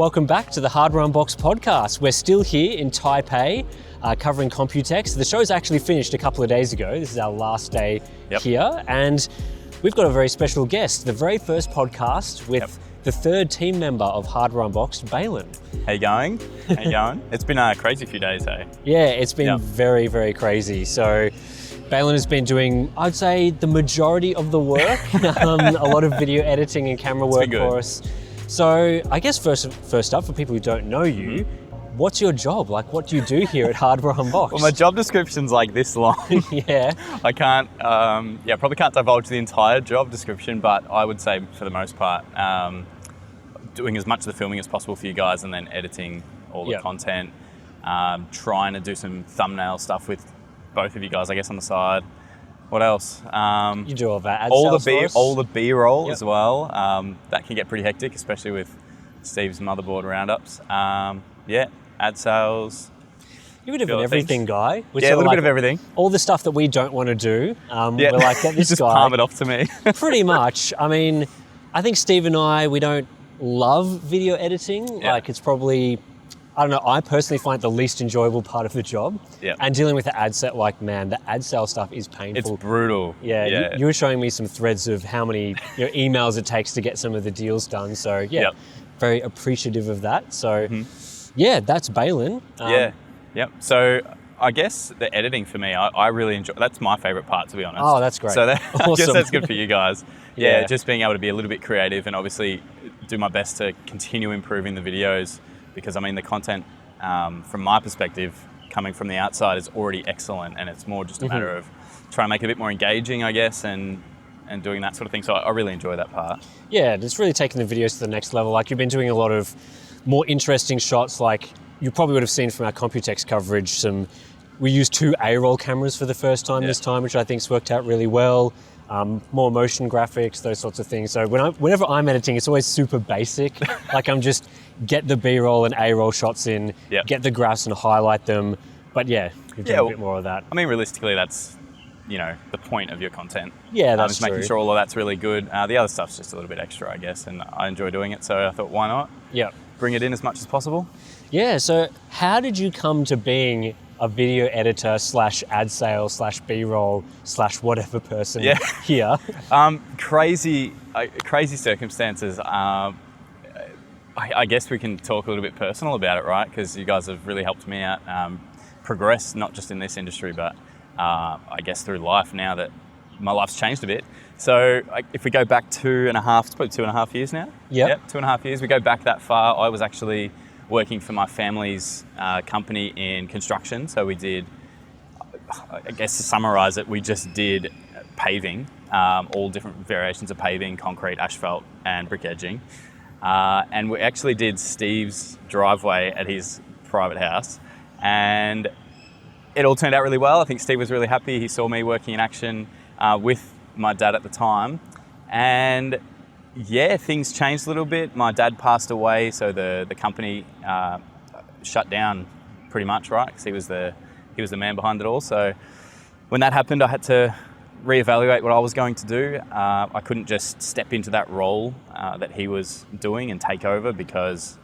Welcome back to the Hardware Unboxed podcast. We're still here in Taipei covering Computex. The show's actually finished a couple of days ago. This is our last day here, and we've got a very special guest, the very first podcast with the third team member of Hardware Unboxed, Balin. How you going? How you going? It's been a crazy few days, hey? Yeah, it's been very, very crazy. So Balin has been doing, I'd say, the majority of the work, a lot of video editing and camera work for us. So I guess first up, for people who don't know you, what's your job? Like, what do you do here at Hardware Unboxed? Well, my job description's like this long. I can't, probably can't divulge the entire job description, but I would say for the most part, doing as much of the filming as possible for you guys and then editing all the content, trying to do some thumbnail stuff with both of you guys, I guess, on the side. What else? You do all that. All the B-roll as well. That can get pretty hectic, especially with Steve's motherboard roundups. Ad sales. You're a bit of an everything guy. A little bit of everything. All the stuff that we don't want to do. We're like, get this just guy. palm it off to me. Pretty much. I mean, I think Steve and I, we don't love video editing. Like, it's probably, I don't know, I personally find it the least enjoyable part of the job. And dealing with the ad set, like, man, the ad sale stuff is painful. It's brutal. You were showing me some threads of how many emails it takes to get some of the deals done. So, very appreciative of that. So, that's Balin. So I guess the editing for me, I really enjoy. That's my favorite part, to be honest. Oh, that's great. So I awesome. guess that's good for you guys. Just being able to be a little bit creative and obviously do my best to continue improving the videos, because I mean the content from my perspective coming from the outside is already excellent, and it's more just a matter of trying to make it a bit more engaging, I guess, and doing that sort of thing. So I really enjoy that part. Yeah, it's really taking the videos to the next level. Like, you've been doing a lot of more interesting shots. Like, you probably would have seen from our Computex coverage, we used 2 A-roll cameras for the first time this time, which I think's worked out really well. More motion graphics, those sorts of things. So whenever I'm editing, it's always super basic. Like, I'm just get the B-roll and A-roll shots in, get the graphs and highlight them. But you've done a bit more of that. I mean, realistically, that's the point of your content. Yeah, that's just making sure all of that's really good. The other stuff's just a little bit extra, I guess, and I enjoy doing it. So I thought, why not? Bring it in as much as possible. Yeah. So how did you come to being a video editor / ad sales / B-roll / whatever person here? Crazy circumstances. I guess we can talk a little bit personal about it, right? Because you guys have really helped me out progress, not just in this industry, but I guess through life now that my life's changed a bit. So if we go back it's probably 2.5 years now. Yep, 2.5 years. We go back that far. I was actually working for my family's company in construction. So we did, I guess to summarize it, we just did paving, all different variations of paving, concrete, asphalt, and brick edging. And we actually did Steve's driveway at his private house. And it all turned out really well. I think Steve was really happy. He saw me working in action with my dad at the time. And things changed a little bit. My dad passed away, so the company shut down pretty much, right? Because he was the man behind it all. So when that happened, I had to reevaluate what I was going to do. I couldn't just step into that role that he was doing and take over, because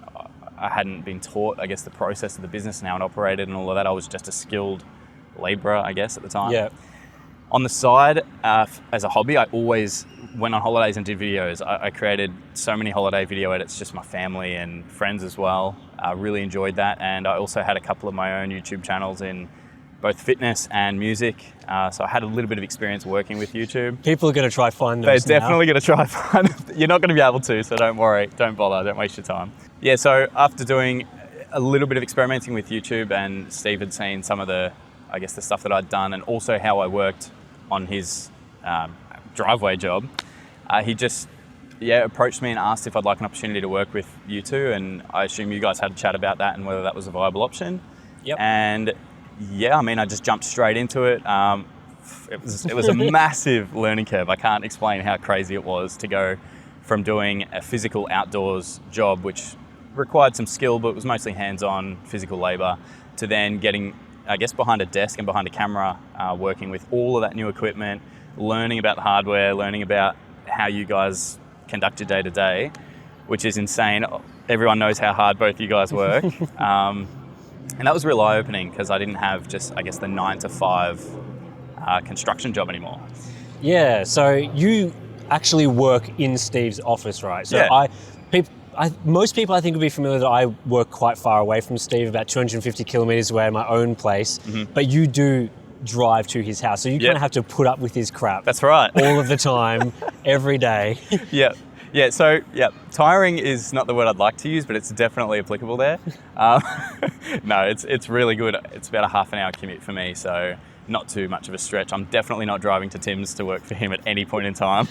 I hadn't been taught, I guess, the process of the business and how it operated and all of that. I was just a skilled labourer, I guess, at the time. Yeah. On the side, as a hobby, I always went on holidays and did videos. I created so many holiday video edits, just my family and friends as well. I really enjoyed that. And I also had a couple of my own YouTube channels in both fitness and music. So I had a little bit of experience working with YouTube. People are going to try find them. They're definitely going to try find them. You're not going to be able to, so don't worry. Don't bother. Don't waste your time. Yeah, so after doing a little bit of experimenting with YouTube, and Steve had seen some of the stuff that I'd done, and also how I worked on his driveway job, he just approached me and asked if I'd like an opportunity to work with you two, and I assume you guys had a chat about that and whether that was a viable option. And I just jumped straight into it. It was a massive learning curve. I can't explain how crazy it was to go from doing a physical outdoors job, which required some skill, but it was mostly hands-on physical labor, to then getting, I guess, behind a desk and behind a camera, working with all of that new equipment, learning about the hardware, learning about how you guys conduct your day-to-day, which is insane. everyone knows how hard both you guys work. And that was real eye-opening because I didn't have just, I guess, the 9 to 5 construction job anymore. Yeah, so you actually work in Steve's office, right? So Yeah. most people I think would be familiar that I work quite far away from Steve, about 250 kilometers away at my own place, but you do drive to his house. So you kind of have to put up with his crap. That's right. All of the time, every day. Yeah. Yeah, so tiring is not the word I'd like to use, but it's definitely applicable there. No, it's really good. It's about a half an hour commute for me, so not too much of a stretch. I'm definitely not driving to Tim's to work for him at any point in time.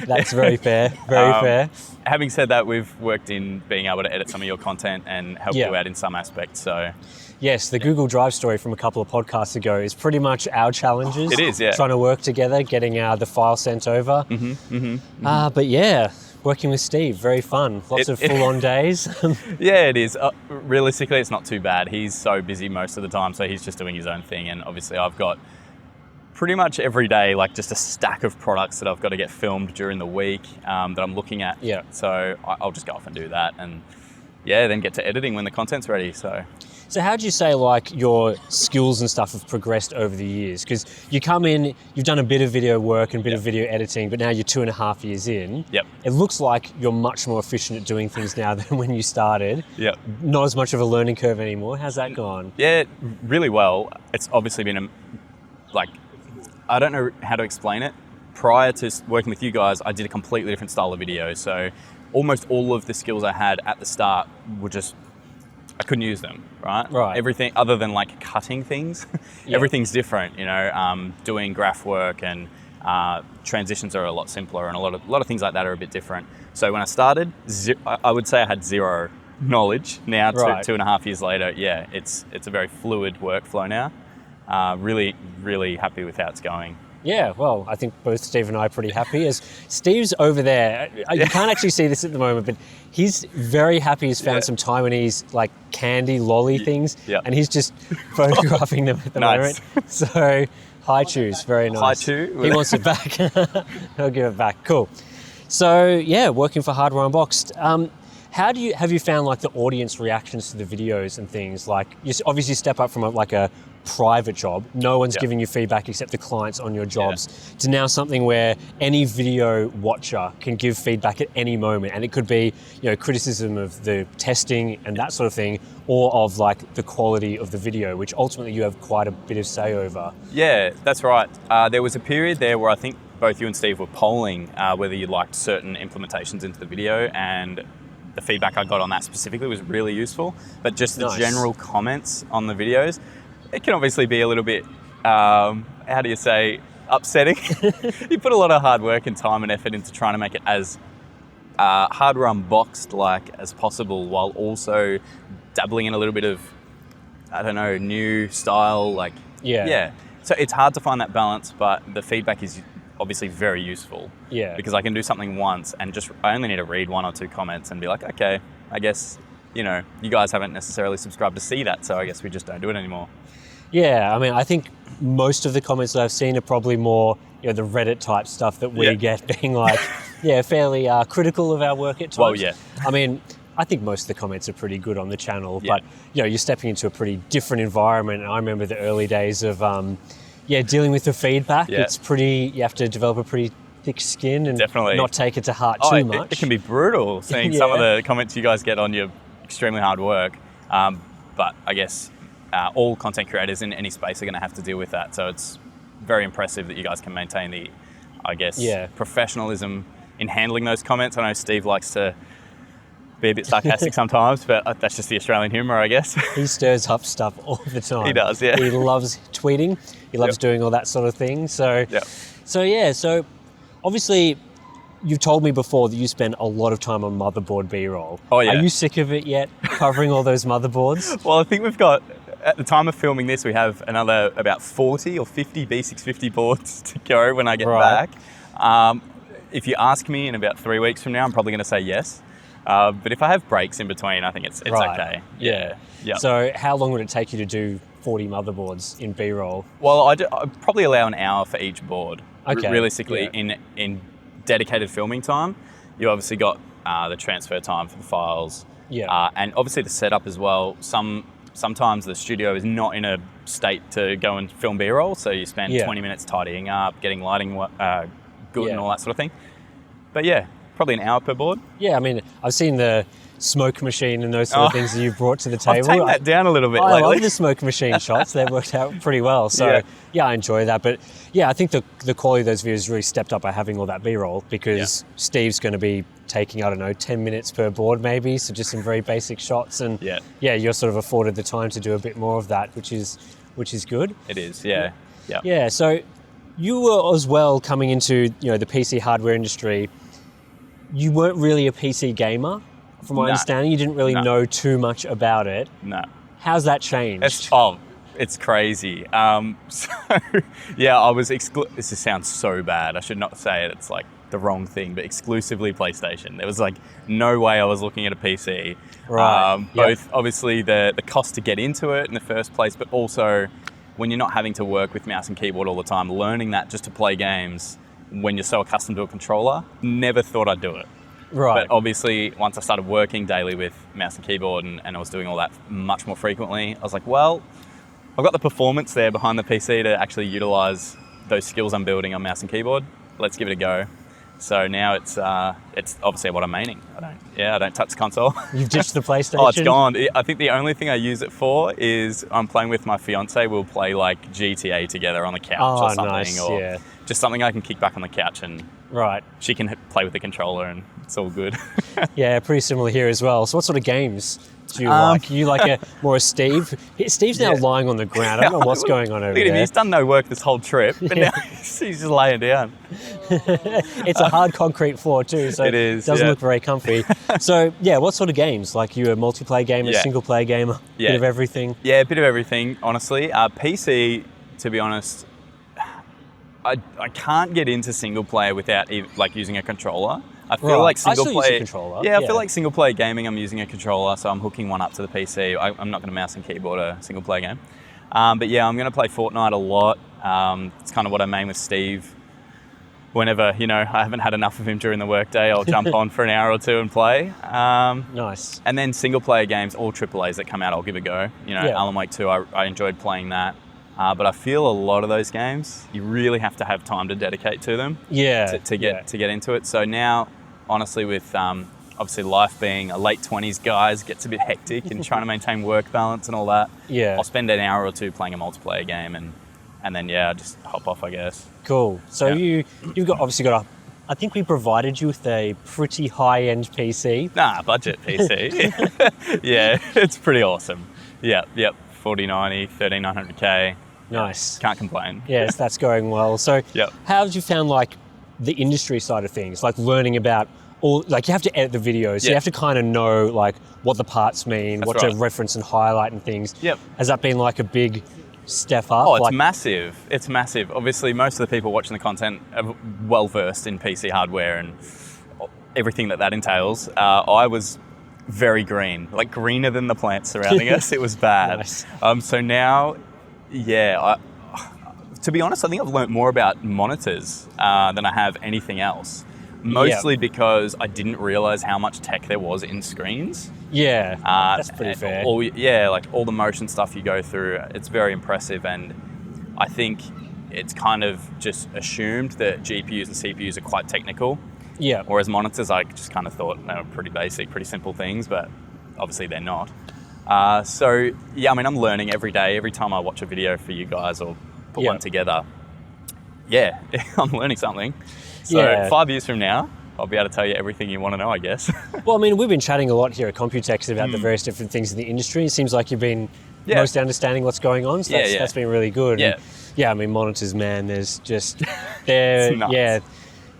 That's very fair, very fair. Having said that, we've worked in being able to edit some of your content and help you out in some aspects, so... Yes, the Google Drive story from a couple of podcasts ago is pretty much our challenges. It is, yeah. Trying to work together, getting the file sent over. But yeah, working with Steve, very fun. Lots of full-on days. Yeah, it is. Realistically, it's not too bad. He's so busy most of the time, so he's just doing his own thing. And obviously, I've got pretty much every day, like just a stack of products that I've got to get filmed during the week that I'm looking at. Yeah. So I'll just go off and do that. And then get to editing when the content's ready. So how do you say like your skills and stuff have progressed over the years? Because you come in, you've done a bit of video work and a bit of video editing, but now you're 2.5 years in. Yep. It looks like you're much more efficient at doing things now than when you started. Yep. Not as much of a learning curve anymore. How's that gone? Yeah, really well. It's obviously been I don't know how to explain it. Prior to working with you guys, I did a completely different style of video. So almost all of the skills I had at the start were just, I couldn't use them, right? Right. Everything other than like cutting things, everything's different, doing graph work and transitions are a lot simpler and a lot of things like that are a bit different. So when I started, I would say I had zero knowledge. Now, 2.5 years later, it's a very fluid workflow now. Really, really happy with how it's going. Yeah, well, I think both Steve and I are pretty happy. As Steve's over there, you can't actually see this at the moment, but he's very happy he's found some Taiwanese like candy lolly things, and he's just photographing them at the moment. So, hi Chews, very nice. Hi Chew. He wants it back. He'll give it back. Cool. So, yeah, working for Hardware Unboxed. Have you found like the audience reactions to the videos and things? Like you obviously step up from a private job. No one's giving you feedback except the clients on your jobs to now something where any video watcher can give feedback at any moment. And it could be, criticism of the testing and that sort of thing, or of like the quality of the video, which ultimately you have quite a bit of say over. Yeah, that's right. There was a period there where I think both you and Steve were polling whether you liked certain implementations into the video, and the feedback I got on that specifically was really useful. But just the general comments on the videos, it can obviously be a little bit, upsetting. You put a lot of hard work and time and effort into trying to make it as Hardware Unboxed-like as possible, while also dabbling in a little bit of, new style, So it's hard to find that balance, but the feedback is obviously very useful. Yeah. Because I can do something once and I only need to read 1 or 2 comments and be like, okay, I guess, you guys haven't necessarily subscribed to see that, so I guess we just don't do it anymore. Yeah, I mean, I think most of the comments that I've seen are probably more, the Reddit type stuff that we get, being like, fairly critical of our work at times. Well, yeah. I mean, I think most of the comments are pretty good on the channel, but you're stepping into a pretty different environment. And I remember the early days of, dealing with the feedback. Yeah. It's you have to develop a pretty thick skin and not take it to heart too much. It can be brutal seeing some of the comments you guys get on your extremely hard work. But I guess all content creators in any space are going to have to deal with that. So it's very impressive that you guys can maintain the, professionalism in handling those comments. I know Steve likes to be a bit sarcastic sometimes, but that's just the Australian humour, I guess. He stirs up stuff all the time. He does, yeah. He loves tweeting. He loves doing all that sort of thing. So obviously you've told me before that you spend a lot of time on motherboard B-roll. Oh, yeah. Are you sick of it yet, covering all those motherboards? Well, I think we've got, at the time of filming this, we have another about 40 or 50 B650 boards to go when I get back. If you ask me in about 3 weeks from now, I'm probably going to say yes. But if I have breaks in between, I think it's okay. Yeah. So how long would it take you to do 40 motherboards in B-roll? Well, I'd probably allow an hour for each board. Okay. Realistically, in dedicated filming time, you obviously got the transfer time for the files, Yeah. And obviously the setup as well. Sometimes the studio is not in a state to go and film B-roll, so you spend 20 minutes tidying up, getting lighting good and all that sort of thing. But yeah, probably an hour per board. Yeah, I mean, I've seen the smoke machine and those sort of things that you've brought to the table. I've taken that down a little bit I lately. love the smoke machine shots. They've worked out pretty well. So yeah, I enjoy that. But yeah, I think the quality of those videos really stepped up by having all that B-roll, because Steve's going to be taking, I don't know, 10 minutes per board maybe, so just some very basic shots. And you're sort of afforded the time to do a bit more of that, which is good. It is, yeah. Yeah, so you were as well coming into, the PC hardware industry. You weren't really a PC gamer, from my understanding. You didn't really know too much about it. No. How's that changed? It's crazy. I was this sounds so bad. I should not say it. It's like the wrong thing, but exclusively PlayStation. There was like no way I was looking at a PC. Right. Both obviously the cost to get into it in the first place, but also when you're not having to work with mouse and keyboard all the time, learning that just to play games when you're so accustomed to a controller, never thought I'd do it. Right. But obviously, once I started working daily with mouse and keyboard and I was doing all that much more frequently, I was like, well, I've got the performance there behind the PC to actually utilize those skills I'm building on mouse and keyboard. Let's give it a go. So now it's obviously what I'm maining. I don't touch the console. You've ditched the PlayStation? Oh, it's gone. I think the only thing I use it for is I'm playing with my fiance. We'll play like GTA together on the couch or something. Nice. Or just something I can kick back on the couch and she can play with the controller and it's all good. Yeah, pretty similar here as well. So what sort of games do you like? You like more a Steve? Steve's now lying on the ground. I don't know what's going on over Look at him, there. he's done no work this whole trip, but now he's just laying down. It's a hard concrete floor too, so it doesn't look very comfy. So yeah, what sort of games? Like, you a multiplayer gamer, single player gamer, bit of everything? Yeah, a bit of everything, honestly. PC, to be honest, I can't get into single player without using a controller. I feel like single player. Use a controller. Yeah, I feel like single player gaming, I'm using a controller, so I'm hooking one up to the PC. I'm not going to mouse and keyboard a single player game. But yeah, I'm going to play Fortnite a lot. It's kind of what I main with Steve. Whenever I haven't had enough of him during the workday, I'll jump on for an hour or two and play. Nice. And then single player games, all AAAs that come out, I'll give a go. Alan Wake 2, I enjoyed playing that. But I feel a lot of those games, you really have to have time to dedicate to them. To get into it. So now, honestly, with obviously life being a late 20s guys, gets a bit hectic and trying to maintain work balance and all that. I'll spend an hour or two playing a multiplayer game and then just hop off, I guess. Cool. So you've obviously got I think we provided you with a pretty high-end PC. Budget PC. Yeah, it's pretty awesome. Yep. 4090, 13900K. Nice. Can't complain. Yes, that's going well. So how have you found the industry side of things, learning about you have to edit the videos, so you have to kind of know what the parts mean, what to reference and highlight and things. Has that been a big step up? Oh, it's massive. It's massive. Obviously, most of the people watching the content are well versed in PC hardware and everything that entails. I was very green, greener than the plants surrounding us. It was bad. Nice. So now, to be honest, I think I've learnt more about monitors than I have anything else. Mostly because I didn't realise how much tech there was in screens. Yeah, that's pretty fair. All the motion stuff you go through, it's very impressive, and I think it's kind of just assumed that GPUs and CPUs are quite technical. Yeah. Whereas monitors, I just kind of thought they were pretty basic, pretty simple things, but obviously they're not. I'm learning every day. Every time I watch a video for you guys or put one together, I'm learning something. So 5 years from now, I'll be able to tell you everything you want to know, I guess. Well, we've been chatting a lot here at Computex about the various different things in the industry. It seems like you've been mostly understanding what's going on, so that's been really good. And, monitors, man, there's just...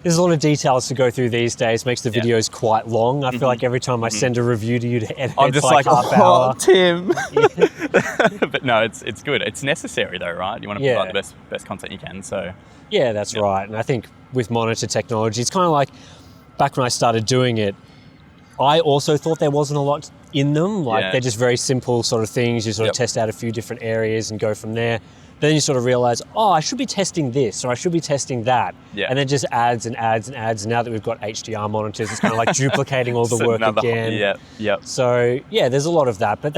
There's a lot of details to go through these days. Makes the videos quite long. I feel like every time I send a review to you to edit, I'm just half hour. Tim. But no, it's good. It's necessary though, right? You want to provide the best content you can. So yeah, that's right. And I think with monitor technology, it's kind of like back when I started doing it, I also thought there wasn't a lot in them. Like Yeah. they're just very simple sort of things. You sort of test out a few different areas and go from there. Then you sort of realize, oh, I should be testing this or I should be testing that. Yeah. And then just adds and adds and adds. And now that we've got HDR monitors, it's kind of like duplicating all the work again. So yeah, there's a lot of that. But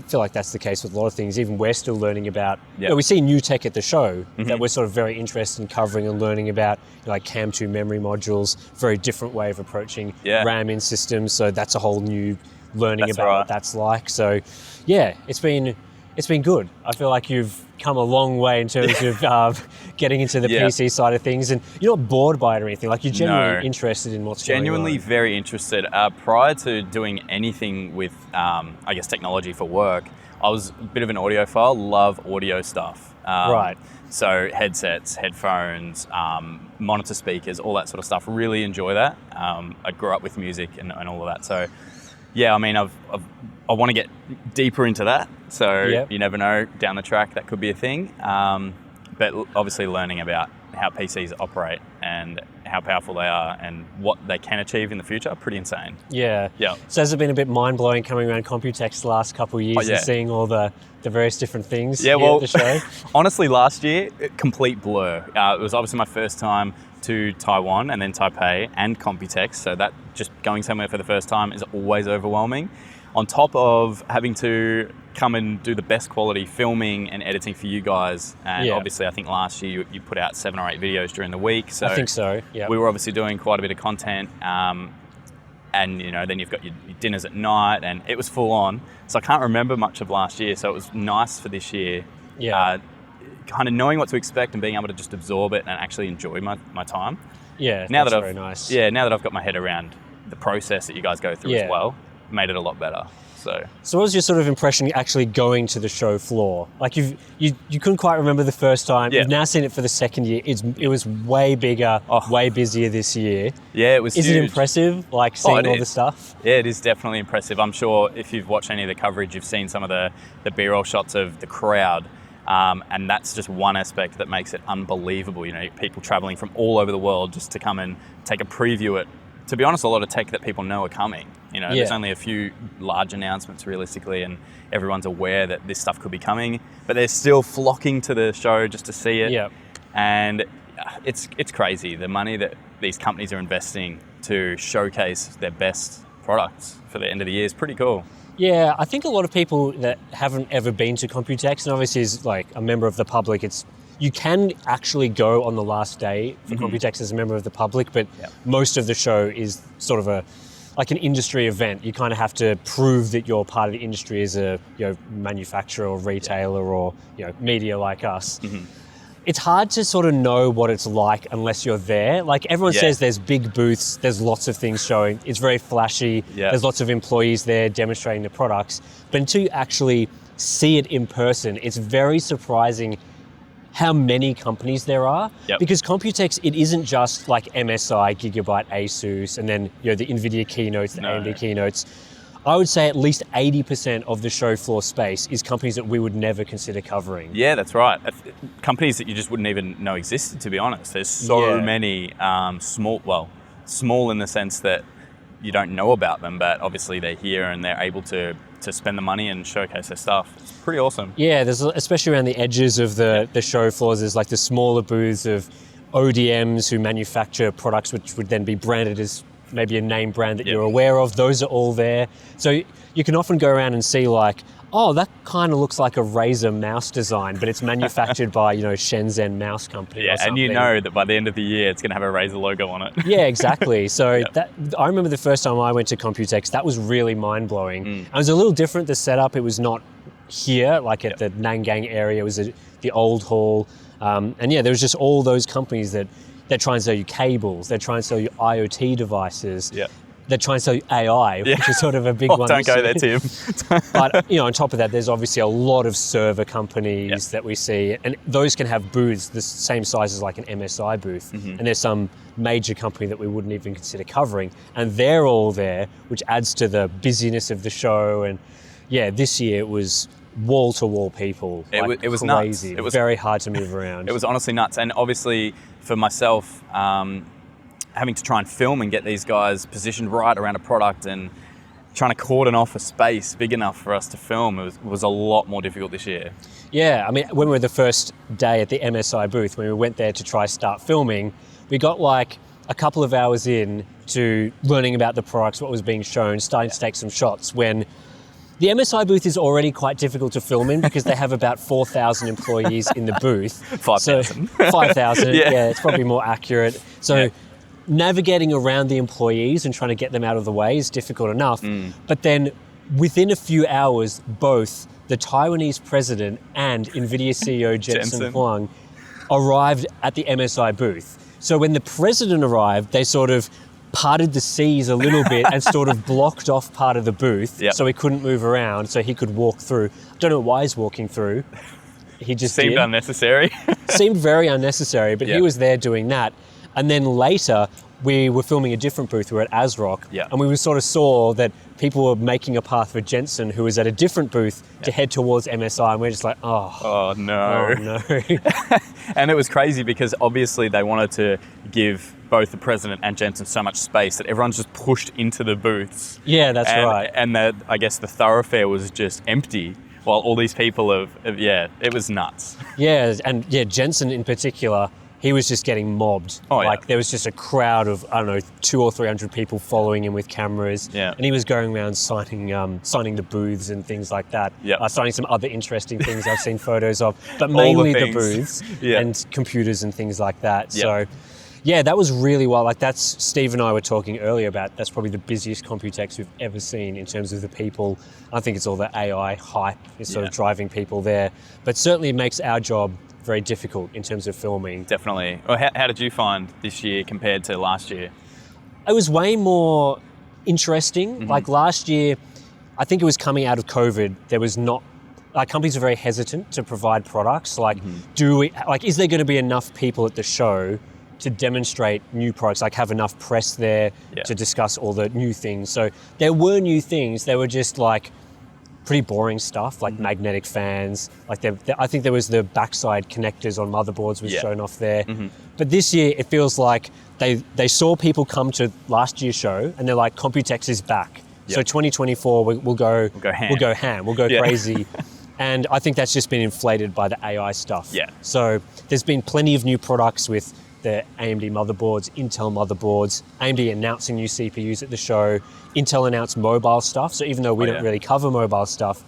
feel like that's the case with a lot of things. Even we're still learning about, we see new tech at the show that we're sort of very interested in covering and learning about, like Cam2 memory modules, very different way of approaching RAM in systems. So that's a whole new learning about what that's like. So yeah, it's been good. I feel like you've come a long way in terms of getting into the PC side of things, and you're not bored by it or anything. Like you're genuinely interested in what's going on. Genuinely very interested. Prior to doing anything with, I guess, technology for work, I was a bit of an audiophile, love audio stuff. Right. So headsets, headphones, monitor speakers, all that sort of stuff. Really enjoy that. I grew up with music and all of that. So yeah, I mean, I want to get deeper into that. So you never know, down the track, that could be a thing. But obviously learning about how PCs operate and how powerful they are and what they can achieve in the future, pretty insane. Yeah. So has it been a bit mind-blowing coming around Computex the last couple of years and seeing all the various different things at the show? Honestly, last year, complete blur. It was obviously my first time to Taiwan and then Taipei and Computex, so that just going somewhere for the first time is always overwhelming. On top of having to come and do the best quality filming and editing for you guys, and obviously I think last year you put out 7 or 8 videos during the week. So I think so, yeah. We were obviously doing quite a bit of content, and then you've got your dinners at night, and it was full on. So I can't remember much of last year, so it was nice for this year. Kind of knowing what to expect and being able to just absorb it and actually enjoy my time. Yeah, now that's that very nice. Yeah, now that I've got my head around the process that you guys go through as well, made it a lot better. So what was your sort of impression actually going to the show floor? Like you couldn't quite remember the first time. You've now seen it for the second year. It was way bigger, way busier this year. Yeah, it was Is huge. it impressive, like seeing all the stuff? Yeah, it is definitely impressive. I'm sure if you've watched any of the coverage, you've seen some of the B-roll shots of the crowd. And that's just one aspect that makes it unbelievable. You know, people traveling from all over the world just to come and take a preview at, to be honest, a lot of tech that people know are coming. You know, there's only a few large announcements realistically, and everyone's aware that this stuff could be coming, but they're still flocking to the show just to see it. And it's crazy, the money that these companies are investing to showcase their best products for the end of the year is pretty cool. Yeah, I think a lot of people that haven't ever been to Computex, and obviously is like a member of the public, you can actually go on the last day for Computex as a member of the public, but most of the show is sort of like an industry event. You kind of have to prove that you're part of the industry as a manufacturer or retailer or media like us. It's hard to sort of know what it's like unless you're there. Like everyone says there's big booths, there's lots of things showing, it's very flashy, there's lots of employees there demonstrating the products, but until you actually see it in person, it's very surprising how many companies there are. Because Computex, it isn't just like MSI, Gigabyte, Asus, and then the NVIDIA keynotes, the AMD keynotes. I would say at least 80% of the show floor space is companies that we would never consider covering. Yeah, that's right. Companies that you just wouldn't even know existed, to be honest. There's so many small in the sense that you don't know about them, but obviously they're here and they're able to spend the money and showcase their stuff. It's pretty awesome. Yeah, there's especially around the edges of the show floors, there's like the smaller booths of ODMs who manufacture products which would then be branded as maybe a name brand that you're aware of. Those are all there. So you can often go around and see like, oh, that kind of looks like a Razer mouse design, but it's manufactured by, Shenzhen Mouse Company or something. And you know that by the end of the year, it's going to have a Razer logo on it. Yeah, exactly. So I remember the first time I went to Computex, that was really mind-blowing. It was a little different, the setup. It was not here, like at the Nangang area. It was the old hall. And there was just all those companies that try and sell you cables. They try and sell you IoT devices. They're trying to sell you AI, which is sort of a big one. Don't go there, Tim. But on top of that, there's obviously a lot of server companies that we see, and those can have booths the same size as like an MSI booth. And there's some major company that we wouldn't even consider covering, and they're all there, which adds to the busyness of the show. And this year it was wall-to-wall people. It was crazy. Nuts. It was very hard to move around. It was honestly nuts, and obviously for myself, having to try and film and get these guys positioned right around a product, and trying to cordon off a space big enough for us to film was a lot more difficult this year. Yeah, I mean, when we were the first day at the MSI booth, when we went there to try start filming, we got like a couple of hours in to learning about the products, what was being shown, starting to take some shots, when the MSI booth is already quite difficult to film in because they have about 4,000 employees in the booth. 5,000. So, 5,000, yeah, it's probably more accurate. So navigating around the employees and trying to get them out of the way is difficult enough. But then within a few hours, both the Taiwanese president and NVIDIA CEO Jensen Huang arrived at the MSI booth. So when the president arrived, they sort of parted the seas a little bit and sort of blocked off part of the booth so he couldn't move around, so he could walk through. I don't know why he's walking through. He just seemed unnecessary. Seemed very unnecessary, but he was there doing that. And then later, we were filming a different booth. We were at ASRock, and we sort of saw that people were making a path for Jensen, who was at a different booth, to head towards MSI, and we're just like, oh no. And it was crazy because obviously they wanted to give both the president and Jensen so much space that everyone's just pushed into the booths. Yeah, that's right. And I guess the thoroughfare was just empty while all these people it was nuts. Yeah, and Jensen in particular, he was just getting mobbed. Like there was just a crowd of, I don't know, 200 or 300 people following him with cameras. Yeah. And he was going around signing the booths and things like that. Yeah. Signing some other interesting things I've seen photos of, but mainly the booths and computers and things like that. So yeah, that was really well. Like that's, Steve and I were talking earlier about, that's probably the busiest Computex we've ever seen in terms of the people. I think it's all the AI hype is sort of driving people there, but certainly it makes our job very difficult in terms of filming. Definitely. Well, how did you find this year compared to last year? It was way more interesting. Like last year, I think it was coming out of COVID, there was not, like companies were very hesitant to provide products. Like, is there going to be enough people at the show to demonstrate new products, like have enough press there to discuss all the new things? So there were new things, they were just like pretty boring stuff, like magnetic fans. Like I think there was the backside connectors on motherboards was shown off there. But this year it feels like they saw people come to last year's show and they're like, Computex is back. So 2024 we'll go ham, we'll go crazy. And I think that's just been inflated by the AI stuff. So there's been plenty of new products with the AMD motherboards, Intel motherboards, AMD announcing new CPUs at the show, Intel announced mobile stuff. So even though we don't really cover mobile stuff,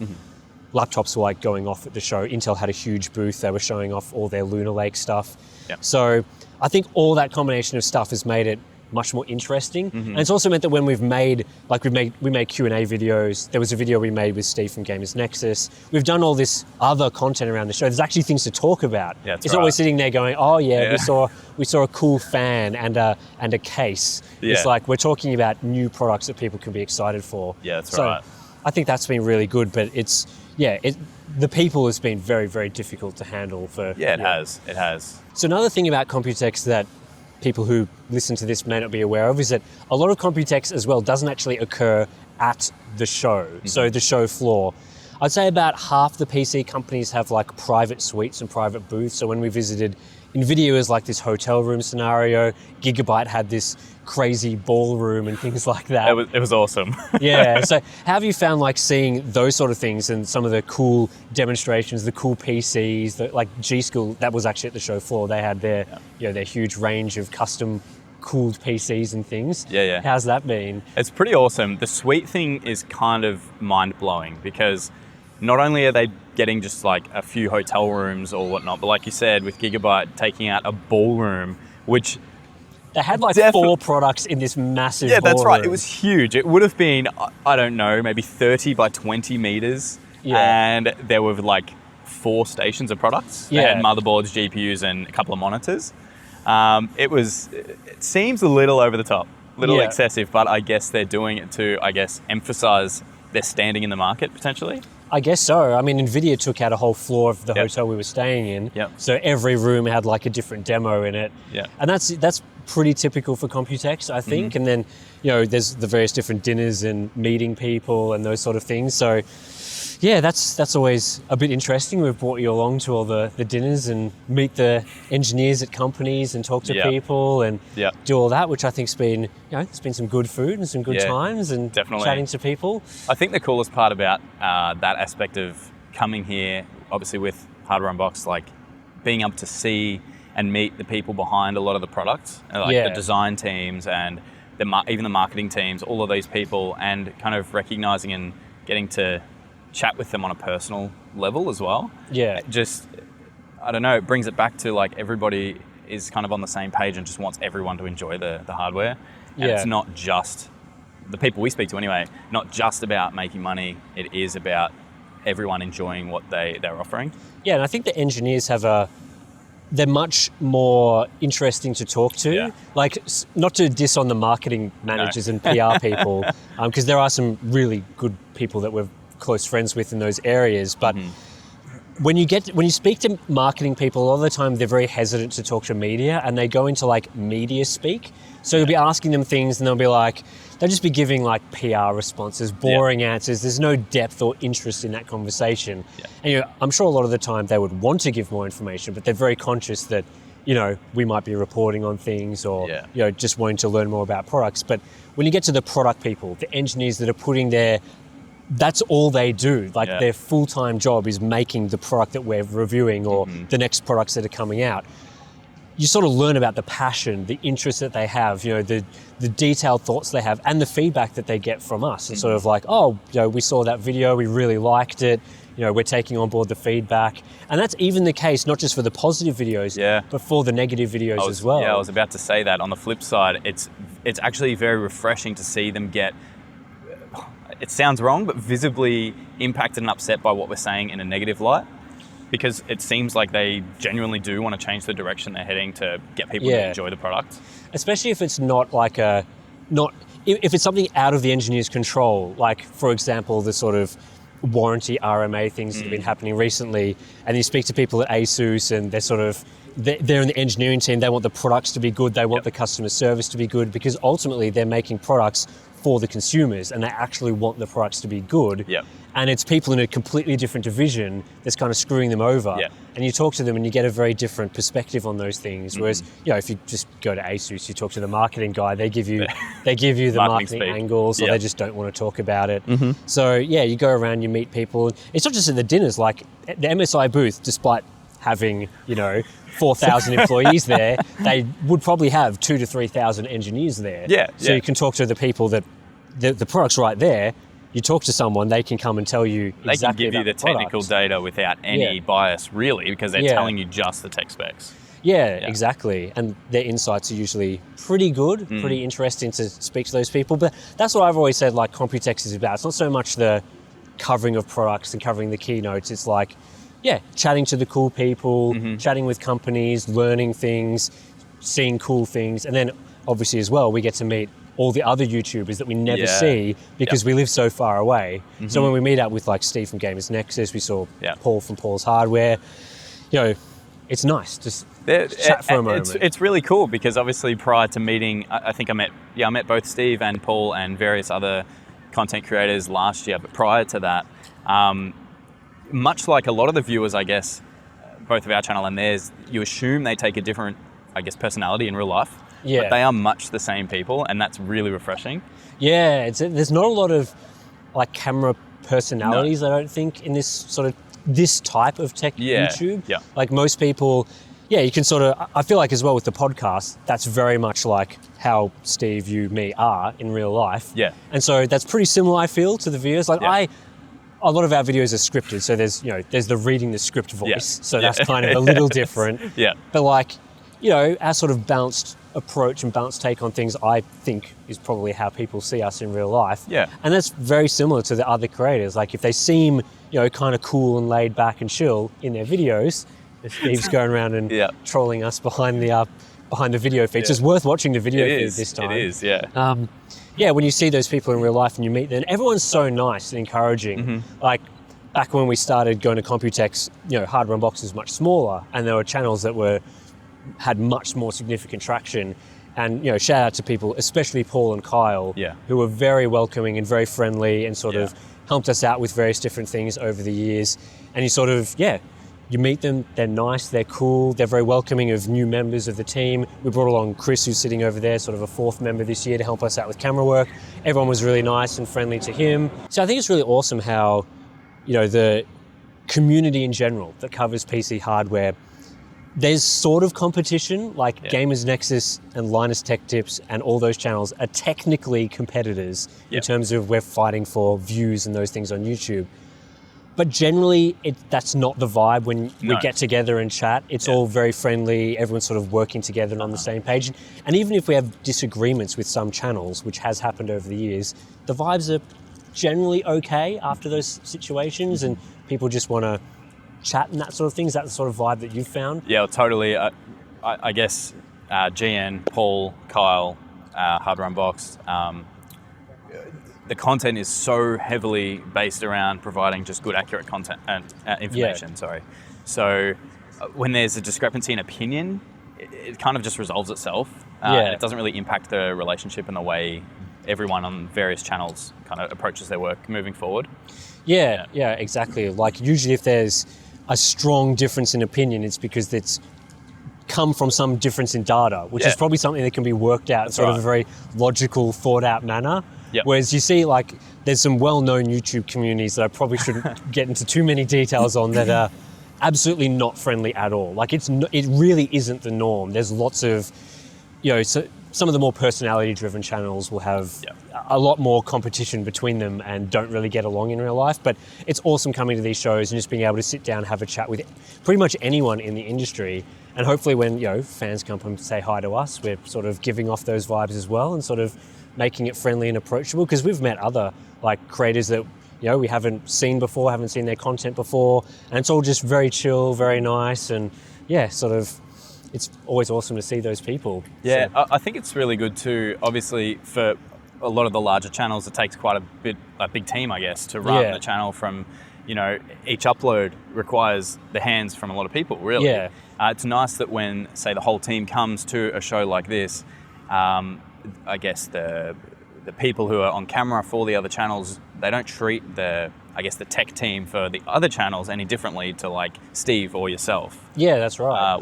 laptops were like going off at the show. Intel had a huge booth, they were showing off all their Lunar Lake stuff. So I think all that combination of stuff has made it much more interesting. And it's also meant that when we made Q&A videos, there was a video we made with Steve from Gamers Nexus. We've done all this other content around the show. There's actually things to talk about. It's not always sitting there going, we saw a cool fan and a case. It's like we're talking about new products that people can be excited for. So I think that's been really good, but the people has been very, very difficult to handle for. It has. So another thing about Computex that people who listen to this may not be aware of is that a lot of Computex as well doesn't actually occur at the show, so the show floor. I'd say about half the PC companies have like private suites and private booths. So when we visited, NVIDIA was like this hotel room scenario, Gigabyte had this crazy ballroom and things like that. It was awesome. So how have you found like seeing those sort of things and some of the cool demonstrations, the cool PCs, like G-School, that was actually at the show floor. They had their their huge range of custom cooled PCs and things. How's that been? It's pretty awesome. The suite thing is kind of mind-blowing because not only are they getting just like a few hotel rooms or whatnot, but like you said, with Gigabyte taking out a ballroom, which they had like 4 products in this massive ballroom. That's right. It was huge. It would have been, I don't know, maybe 30 by 20 meters. And there were like 4 stations of products. They had motherboards, GPUs, and a couple of monitors. It seems a little over the top, a little excessive, but I guess they're doing it to, emphasize their standing in the market potentially. I guess so. I mean, NVIDIA took out a whole floor of the hotel we were staying in. So every room had like a different demo in it. And that's pretty typical for Computex, I think. And then, there's the various different dinners and meeting people and those sort of things. So Yeah, that's always a bit interesting. We've brought you along to all the dinners and meet the engineers at companies and talk to people and do all that, which I think's been, it's been some good food and some good times and definitely chatting to people. I think the coolest part about that aspect of coming here, obviously with Hardware Unboxed, like being able to see and meet the people behind a lot of the products, like the design teams and even the marketing teams, all of these people, and kind of recognizing and getting to chat with them on a personal level as well. Yeah. Just, I don't know, it brings it back to like everybody is kind of on the same page and just wants everyone to enjoy the hardware. And it's not just, the people we speak to anyway, not just about making money, it is about everyone enjoying what they're offering. Yeah, and I think the engineers they're much more interesting to talk to. Yeah. Like, not to diss on the marketing managers and PR people, because there are some really good people that we're close friends with in those areas. But when you speak to marketing people, a lot of the time they're very hesitant to talk to media, and they go into like media speak. So you'll be asking them things and they'll just be giving like PR responses, boring answers. There's no depth or interest in that conversation. Yeah. And I'm sure a lot of the time they would want to give more information, but they're very conscious that, we might be reporting on things or, just wanting to learn more about products. But when you get to the product people, the engineers that are putting that's all they do. Like their full-time job is making the product that we're reviewing or the next products that are coming out. You sort of learn about the passion, the interest that they have, the detailed thoughts they have, and the feedback that they get from us. It's sort of like, we saw that video, we really liked it, we're taking on board the feedback. And that's even the case, not just for the positive videos, but for the negative videos as well. Yeah, I was about to say that. On the flip side, it's actually very refreshing to see them get, it sounds wrong, but visibly impacted and upset by what we're saying in a negative light. Because it seems like they genuinely do want to change the direction they're heading to get people to enjoy the product. Especially if it's if it's something out of the engineer's control, like for example, the sort of warranty RMA things that have been happening recently, and you speak to people at ASUS and they're in the engineering team, they want the products to be good, they want the customer service to be good, because ultimately they're making products for the consumers and they actually want the products to be good. And it's people in a completely different division that's kind of screwing them over. And you talk to them and you get a very different perspective on those things. Whereas, if you just go to ASUS, you talk to the marketing guy, they give you the marketing angles, or they just don't want to talk about it. So you go around, you meet people. It's not just at the dinners, like at the MSI booth, despite having, 4,000 employees there, they would probably have 2,000 to 3,000 engineers there. So you can talk to the people that the product's right there. You talk to someone, they can come and tell you exactly They can give you the technical product. data without any bias, really, because they're telling you just the tech specs. Exactly. And their insights are usually pretty good, pretty interesting to speak to those people. But that's what I've always said, like, Computex is about. It's not so much the covering of products and covering the keynotes. It's like, chatting to the cool people, chatting with companies, learning things, seeing cool things. And then, obviously, as well, we get to meet all the other YouTubers that we never see because we live so far away. So when we meet up with like Steve from Gamers Nexus, we saw Paul from Paul's Hardware, it's nice just chat for a moment. It's really cool because obviously prior to meeting, I think I met both Steve and Paul and various other content creators last year. But prior to that, much like a lot of the viewers, I guess, both of our channel and theirs, you assume they take a different, I guess, personality in real life. But they are much the same people, and that's really refreshing. There's not a lot of like camera personalities, I don't think, in this type of tech YouTube. Like most people, you can I feel like as well with the podcast, that's very much like how Steve, you, me are in real life. And so that's pretty similar, I feel, to the videos. Like a lot of our videos are scripted, so there's the reading the script voice. So that's kind of a little different. But like, our sort of balanced approach and balanced take on things, I think, is probably how people see us in real life. And that's very similar to the other creators. Like if they seem, kind of cool and laid back and chill in their videos, Steve's going around and trolling us behind the video feed. It's worth watching the video feed this time. It is, when you see those people in real life and you meet them, everyone's so nice and encouraging. Like back when we started going to Computex, Hardware Unboxed was much smaller, and there were channels that had much more significant traction. And shout out to people, especially Paul and Kyle, who were very welcoming and very friendly and sort of helped us out with various different things over the years. And you sort of, you meet them, they're nice, they're cool, they're very welcoming of new members of the team. We brought along Chris, who's sitting over there, sort of a fourth member this year to help us out with camera work. Everyone was really nice and friendly to him. So I think it's really awesome how, the community in general that covers PC hardware, there's sort of competition, like Gamers Nexus and Linus Tech Tips and all those channels are technically competitors in terms of we're fighting for views and those things on YouTube. But generally, that's not the vibe when we get together and chat. It's all very friendly, everyone's sort of working together and on the same page. And even if we have disagreements with some channels, which has happened over the years, the vibes are generally okay after those situations and people just want to chat and that sort of thing. Is that the sort of vibe that you've found? Yeah, totally. I guess GN, Paul, Kyle, Hardware Unboxed, the content is so heavily based around providing just good, accurate content and information. So when there's a discrepancy in opinion, it kind of just resolves itself. And it doesn't really impact the relationship and the way everyone on various channels kind of approaches their work moving forward. Yeah, exactly. Like usually if there's a strong difference in opinion, it's because it's come from some difference in data, which is probably something that can be worked out in sort of a very logical, thought out manner. Whereas you see there's some well-known YouTube communities that I probably shouldn't get into too many details on that are absolutely not friendly at all. It really isn't the norm. There's lots of, so some of the more personality-driven channels will have a lot more competition between them and don't really get along in real life. But it's awesome coming to these shows and just being able to sit down and have a chat with pretty much anyone in the industry. And hopefully when, fans come and say hi to us, we're sort of giving off those vibes as well and sort of making it friendly and approachable. Because we've met other creators that, we haven't seen before, haven't seen their content before. And it's all just very chill, very nice. And it's always awesome to see those people. Yeah, so. I think it's really good too. Obviously, for a lot of the larger channels, it takes quite a big team, I guess, to run the channel from, each upload requires the hands from a lot of people, really. Yeah. It's nice that when, say, the whole team comes to a show like this, I guess the people who are on camera for the other channels, they don't treat the tech team for the other channels any differently to Steve or yourself. Yeah, that's right.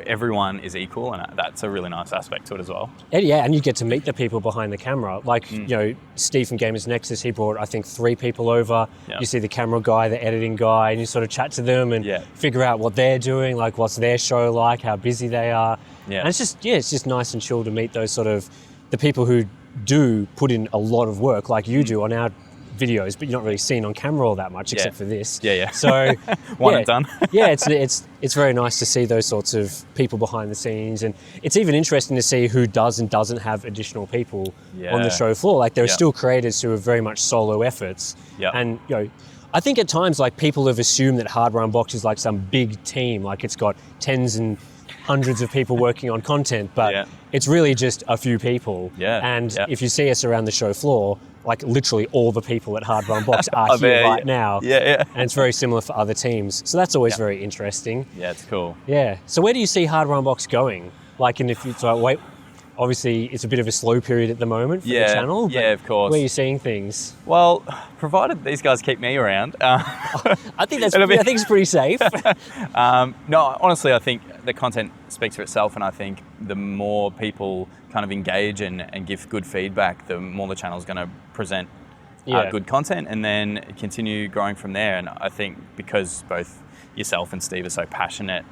Everyone is equal, and that's a really nice aspect to it as well. And you get to meet the people behind the camera. Steve from Gamers Nexus, he brought, I think, 3 people over. You see the camera guy, the editing guy, and you sort of chat to them and figure out what they're doing, what's their show like, how busy they are. Yeah. And it's just nice and chill to meet those sort of, the people who do put in a lot of work like you do on our videos, but you're not really seen on camera all that much except for this. So one and done. It's very nice to see those sorts of people behind the scenes, and it's even interesting to see who does and doesn't have additional people on the show floor. There are still creators who are very much solo efforts. And I think at times people have assumed that Hardware Unboxed is some big team, it's got tens and hundreds of people working on content, but it's really just a few people. If you see us around the show floor, literally all the people at Hardware Unboxed are here right now. And it's very similar for other teams. So that's always very interesting. Yeah, it's cool. Yeah. So where do you see Hardware Unboxed going? In the future, obviously it's a bit of a slow period at the moment for the channel. Yeah, of course. Where are you seeing things? Well, provided these guys keep me around. I think it's pretty safe. No, honestly, I think the content speaks for itself, and I think the more people kind of engage and give good feedback, the more the channel's going to present good content and then continue growing from there. And I think because both yourself and Steve are so passionate,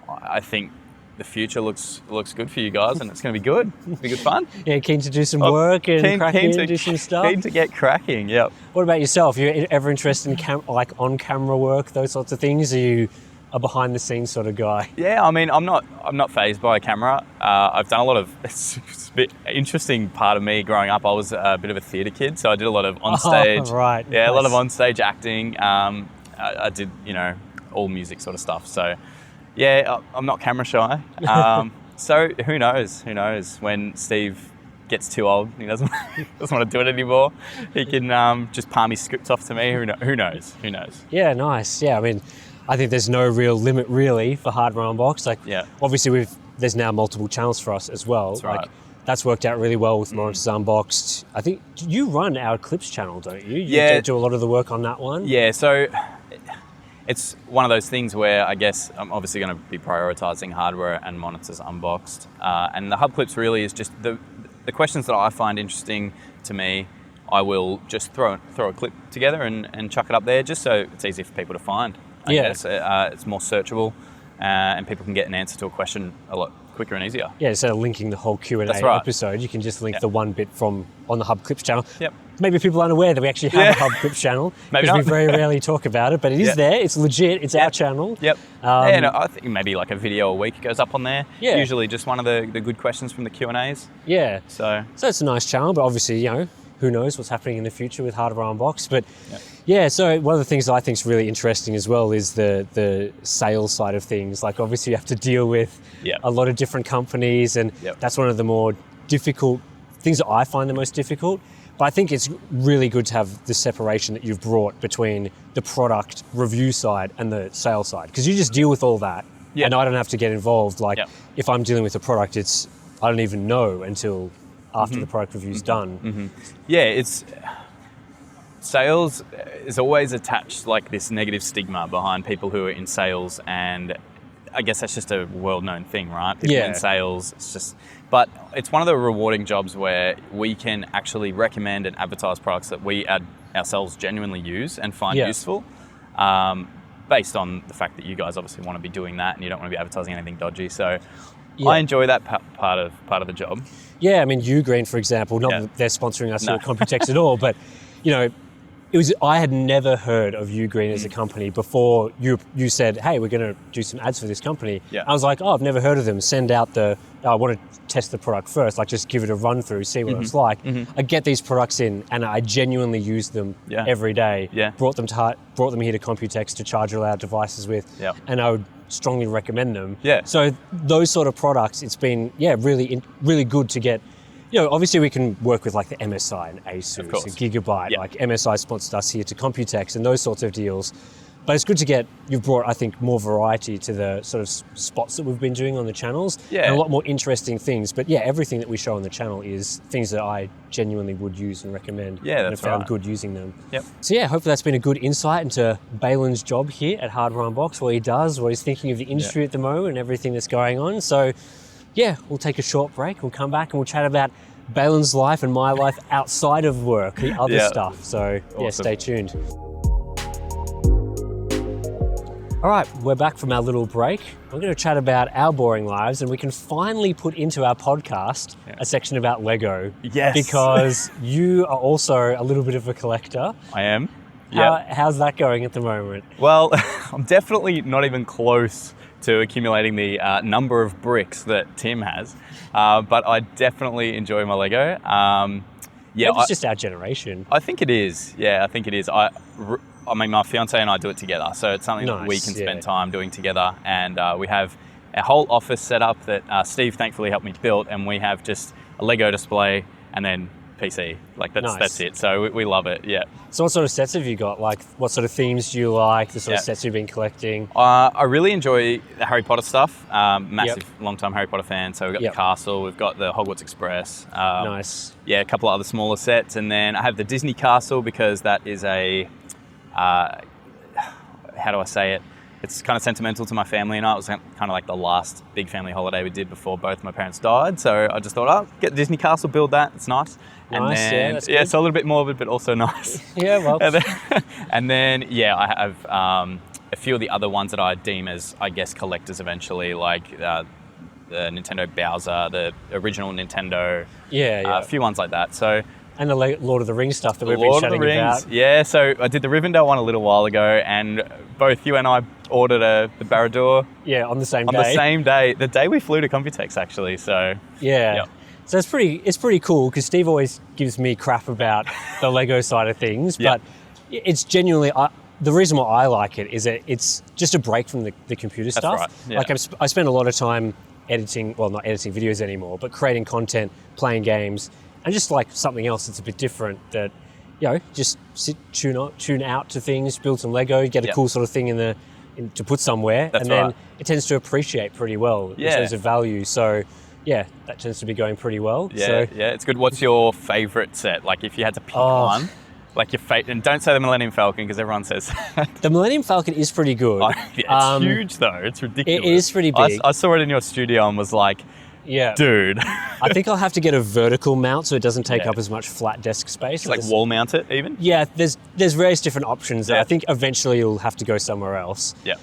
I think the future looks good for you guys, and it's going to be good. It'll be good fun. Yeah, keen to do some work and do some stuff. Keen to get cracking. Yep. What about yourself? You ever interested in on camera work, those sorts of things? Are you a behind the scenes sort of guy? Yeah, I mean, I'm not fazed by a camera. I've done a lot of. It's a bit interesting part of me growing up. I was a bit of a theatre kid, so I did a lot of onstage. Oh, right. Yeah, nice. A lot of onstage acting. I did all music sort of stuff. So. Yeah, I'm not camera shy. So who knows? Who knows when Steve gets too old, he doesn't want to do it anymore. He can just palm his script off to me. Who knows? Who knows? Yeah, nice. Yeah, I mean, I think there's no real limit really for Hardware Unboxed. Obviously there's now multiple channels for us as well. That's right. that's worked out really well with Monitors Unboxed. I think you run our Clips channel, don't you? Yeah. Do a lot of the work on that one. Yeah, so it's one of those things where I guess I'm obviously going to be prioritizing Hardware and Monitors Unboxed. And the Hub Clips really is just the questions that I find interesting to me. I will just throw a clip together and chuck it up there just so it's easy for people to find. I guess. It's more searchable and people can get an answer to a question a lot quicker and easier. Yeah, instead of linking the whole Q&A episode, you can just link the one bit from on the Hub Clips channel. Yep. Maybe people aren't aware that we actually have a Hub Clips channel. Maybe because not. we very rarely talk about it, but it is there. It's legit. It's our channel. Yep. And I think maybe like a video a week goes up on there. Yeah. Usually just one of the good questions from the Q&As. Yeah. So it's a nice channel, but obviously, who knows what's happening in the future with Hardware Unboxed. But so one of the things that I think is really interesting as well is the sales side of things. Like obviously you have to deal with a lot of different companies, and that's one of the more difficult things that I find the most difficult. But I think it's really good to have the separation that you've brought between the product review side and the sales side, because you just deal with all that and I don't have to get involved. Like if I'm dealing with a product, I don't even know until after the product review's done. Yeah, it's sales is always attached like this negative stigma behind people who are in sales, and I guess that's just a world-known thing, right? People in sales, but it's one of the rewarding jobs where we can actually recommend and advertise products that we ourselves genuinely use and find useful, based on the fact that you guys obviously want to be doing that and you don't want to be advertising anything dodgy. So I enjoy that part of the job. Yeah, I mean, Ugreen, for example, not that they're sponsoring us here at Computex at all, but, I had never heard of Ugreen as a company before you said, hey, we're going to do some ads for this company. Yeah. I was like, I've never heard of them. Send out I want to test the product first, like just give it a run through, see what it's like. I get these products in and I genuinely use them every day. Yeah. Brought them here to Computex to charge all our devices with, and I would strongly recommend them. Yeah. So those sort of products, it's been really good to get. Obviously we can work with like the MSI and Asus and Gigabyte. Like MSI sponsored us here to Computex and those sorts of deals. But it's good to get, you've brought, I think, more variety to the sort of spots that we've been doing on the channels. Yeah. And a lot more interesting things. But everything that we show on the channel is things that I genuinely would use and recommend. Yeah, and that's have found good using them. Yep. So hopefully that's been a good insight into Balin's job here at Hardware Unboxed, what he does, what he's thinking of the industry at the moment and everything that's going on. So we'll take a short break. We'll come back and we'll chat about Balin's life and my life outside of work, the other stuff. So stay tuned. All right, we're back from our little break. We're going to chat about our boring lives, and we can finally put into our podcast a section about Lego. Yes. Because you are also a little bit of a collector. I am. How's that going at the moment? Well, I'm definitely not even close to accumulating the number of bricks that Tim has, but I definitely enjoy my Lego. It's just our generation. I think it is. Yeah, I think it is. I mean, my fiance and I do it together, so it's something that we can spend time doing together. And we have a whole office set up that Steve thankfully helped me to build, and we have just a Lego display and then PC. Like that's it. So we love it. Yeah. So what sort of sets have you got? Like what sort of themes do you like? The sort of sets you've been collecting? I really enjoy the Harry Potter stuff. Massive long-time Harry Potter fan. So we've got the castle, we've got the Hogwarts Express. Nice. Yeah, a couple of other smaller sets, and then I have the Disney castle because that is a how do I say it? It's kind of sentimental to my family and I. It was kind of like the last big family holiday we did before both my parents died. So I just thought, get the Disney castle, build that. It's nice. And then, that's good. So a little bit morbid, but also nice. Yeah, well. and then I have a few of the other ones that I deem as, I guess, collectors eventually, like the Nintendo Bowser, the original Nintendo. A few ones like that. So. And the Lord of the Rings stuff that we've been chatting about. Yeah, so I did the Rivendell one a little while ago, and both you and I ordered the Barad-dûr. Yeah, on the same day. On the same day, the day we flew to Computex, actually. So so it's pretty cool because Steve always gives me crap about the Lego side of things, but it's genuinely the reason why I like it is that it's just a break from the computer stuff. Right. Yeah. Like I spend a lot of time editing, well, not editing videos anymore, but creating content, playing games. And just like something else that's a bit different that, just tune out to things, build some Lego, get a cool sort of thing to put somewhere. That's and then it tends to appreciate pretty well in terms of value. So, yeah, that tends to be going pretty well. Yeah, So, yeah, it's good. What's your favourite set? Like, if you had to pick one, like your favorite, and don't say the Millennium Falcon because everyone says that. the Millennium Falcon is pretty good. Yeah, it's huge though. It's ridiculous. It is pretty big. I saw it in your studio and was like, Yeah. dude. I think I'll have to get a vertical mount so it doesn't take up as much flat desk space. Like wall mount it even? Yeah, there's various different options there. Yeah. I think eventually you'll have to go somewhere else. Yeah.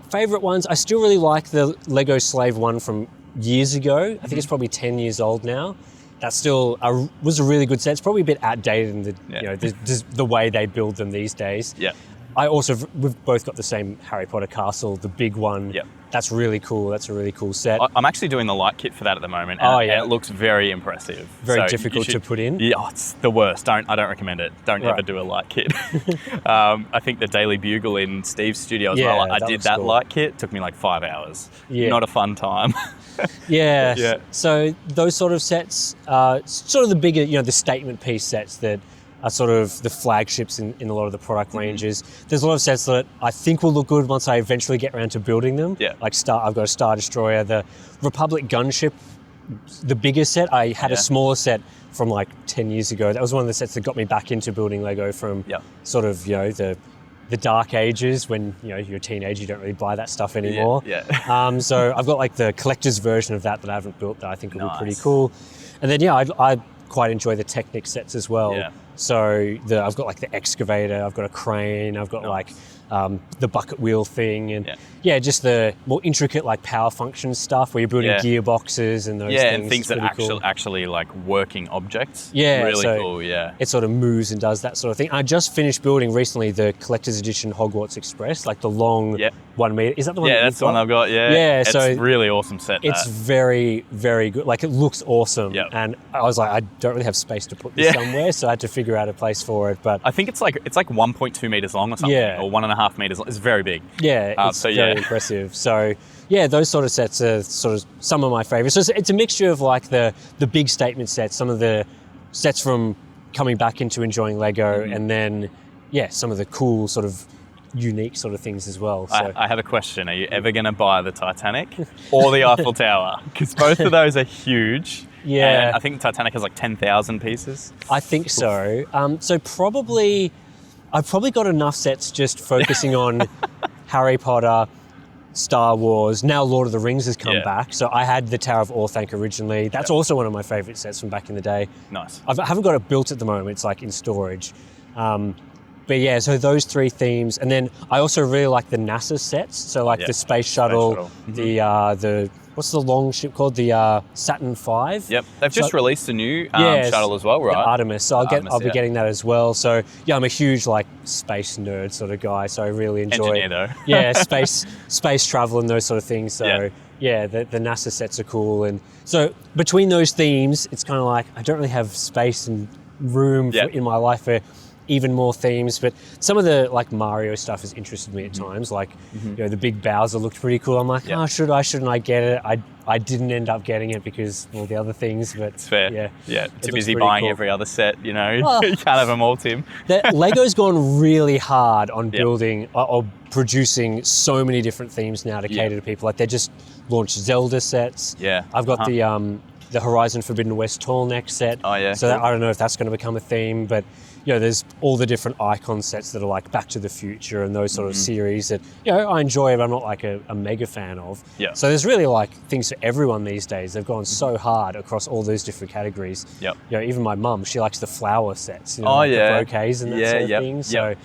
Favorite ones, I still really like the Lego Slave one from years ago. I think it's probably 10 years old now. That still was a really good set. It's probably a bit outdated in the way they build them these days. Yeah. We've both got the same Harry Potter castle, the big one. Yep. That's really cool. That's a really cool set. I'm actually doing the light kit for that at the moment, and it looks very impressive. Very difficult to put in. Yeah, it's the worst. I don't recommend it. Don't ever do a light kit. I think the Daily Bugle in Steve's studio as well. I did that light kit. It took me like 5 hours. Yeah. Not a fun time. Yeah. So those sort of sets, sort of the bigger, the statement piece sets that are sort of the flagships in a lot of the product ranges. There's a lot of sets that I think will look good once I eventually get around to building them. Yeah. Like I've got a Star Destroyer, the Republic gunship, the bigger set. I had a smaller set from like 10 years ago. That was one of the sets that got me back into building Lego from sort of, the dark ages when, you're a teenager, you don't really buy that stuff anymore. Yeah. So I've got like the collector's version of that I haven't built that I think will be pretty cool. And then, I quite enjoy the Technic sets as well. Yeah. So I've got like the excavator, I've got a crane, I've got like the bucket wheel thing, and just the more intricate like power function stuff where you're building gearboxes and those things. Yeah, and things that actually like working objects. Yeah, really so cool. Yeah, it sort of moves and does that sort of thing. I just finished building recently the collector's edition Hogwarts Express, like the long 1 meter. Is that the one? Yeah, that's the one I've got. Yeah, yeah. It's so really awesome set. It's very, very good. Like it looks awesome. Yep. And I was like, I don't really have space to put this somewhere, so I had to figure out a place for it. But I think it's like 1.2 meters long or something, or 1.5 meters long. It's very big. Yeah, it's very impressive. So those sort of sets are sort of some of my favorites. So it's a mixture of like the big statement sets, some of the sets from coming back into enjoying Lego, and then some of the cool sort of unique sort of things as well. So I have a question. Are you ever going to buy the Titanic or the Eiffel Tower? Because both of those are huge. Yeah. And I think Titanic has like 10,000 pieces. I think so. So probably, I've probably got enough sets just focusing on Harry Potter, Star Wars. Now Lord of the Rings has come back. So I had the Tower of Orthanc originally. That's also one of my favourite sets from back in the day. Nice. I haven't got it built at the moment. It's like in storage. But so those three themes. And then I also really like the NASA sets. So like the Space Shuttle, the what's the long ship called? The Saturn V. Yep. They've just released a new shuttle as well, right? The Artemis. So I'll be getting that as well. So I'm a huge like space nerd sort of guy. So I really enjoy Engineer though. space travel and those sort of things. So the NASA sets are cool. And so between those themes, it's kind of like I don't really have space and room in my life for even more themes, but some of the like Mario stuff has interested me at times. Like, the big Bowser looked pretty cool. I'm like, shouldn't I get it? I didn't end up getting it because all the other things, but it's fair. Yeah. Too busy buying every other set, you can't have them all, Tim. Lego's gone really hard on building or producing so many different themes now to cater to people. Like they just launched Zelda sets. Yeah. I've got the Horizon Forbidden West tall neck set. Oh yeah. So I don't know if that's going to become a theme, but there's all the different icon sets that are like Back to the Future and those sort of series that I enjoy, but I'm not like a mega fan of. Yeah. So there's really like things for everyone these days. They've gone so hard across all those different categories. Yep. Even my mum, she likes the flower sets. The bouquets and that sort of thing. So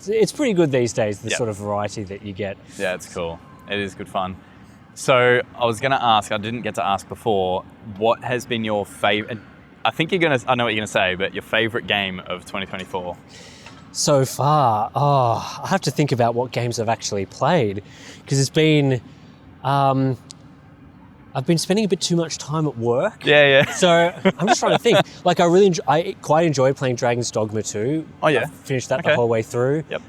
it's pretty good these days. The sort of variety that you get. Yeah, it's cool. It is good fun. So I was going to ask, I didn't get to ask before, what has been your favorite? I know what you're going to say, but your favorite game of 2024? So far, I have to think about what games I've actually played because it's been, I've been spending a bit too much time at work. Yeah. So I'm just trying to think. Like I quite enjoyed playing Dragon's Dogma 2. Oh yeah. I finished that the whole way through. Yep.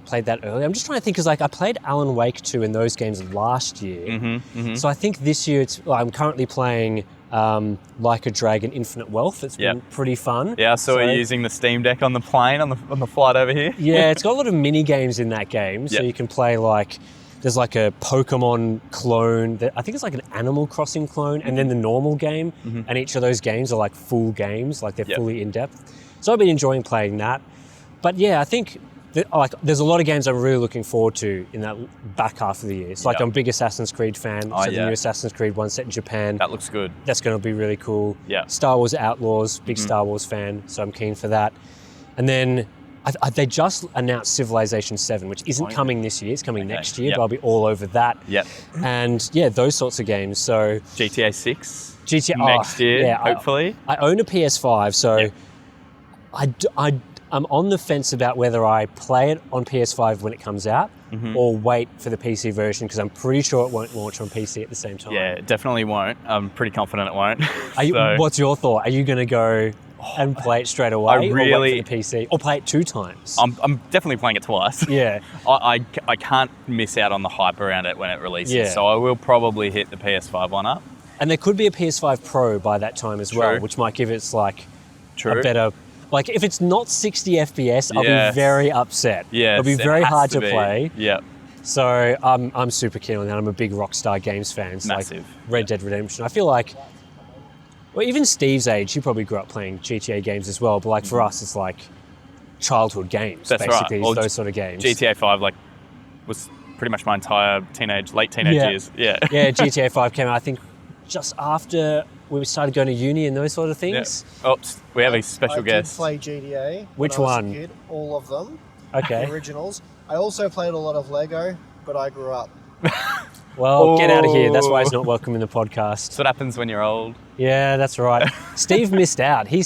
Played that early. I'm just trying to think because I played Alan Wake 2 in those games last year. So I think this year I'm currently playing Like a Dragon Infinite Wealth. It's been pretty fun. Yeah, I saw you using the Steam Deck on the plane on the flight over here. Yeah, it's got a lot of mini games in that game. So you can play like There's like a Pokemon clone. I think it's like an Animal Crossing clone, and then the normal game. And each of those games are like full games, like they're fully in depth. So I've been enjoying playing that. But yeah, I think there's a lot of games I'm really looking forward to in that back half of the year. So like I'm a big Assassin's Creed fan. So the new Assassin's Creed one set in Japan. That looks good. That's going to be really cool. Yeah. Star Wars Outlaws, big Star Wars fan, so I'm keen for that. And then they just announced Civilization 7, which isn't coming this year. It's coming next year, but I'll be all over that. Yep. And yeah, those sorts of games. So GTA 6 GTA next year, hopefully. I own a PS5, so I'm on the fence about whether I play it on PS5 when it comes out or wait for the PC version, because I'm pretty sure it won't launch on PC at the same time. Yeah, it definitely won't. I'm pretty confident it won't. What's your thought? Are you going to go and play it straight away, or wait for the PC, or play it 2 times? I'm definitely playing it twice. Yeah. I can't miss out on the hype around it when it releases, so I will probably hit the PS5 one up. And there could be a PS5 Pro by that time as well, which might give it like a better... Like, if it's not 60 FPS, I'll be very upset. Yes, it'll be very hard to play. Yeah. So I'm super keen on that. I'm a big Rockstar Games fan. So Massive. Like Red Dead Redemption. I feel like, well, even Steve's age, he probably grew up playing GTA games as well. But like for us, it's like childhood games, basically. Well, those sort of games. GTA 5 was pretty much my entire late teenage years. Yeah. Yeah, GTA 5 came out, I think, just after we started going to uni and those sort of things. Yeah. Oh, we have a special guest. I did play GTA. Which when I was one? a kid, all of them. Okay. The originals. I also played a lot of Lego, but I grew up. Well, get out of here. That's why he's not welcome in the podcast. That's what happens when you're old. Yeah, that's right. Steve missed out. He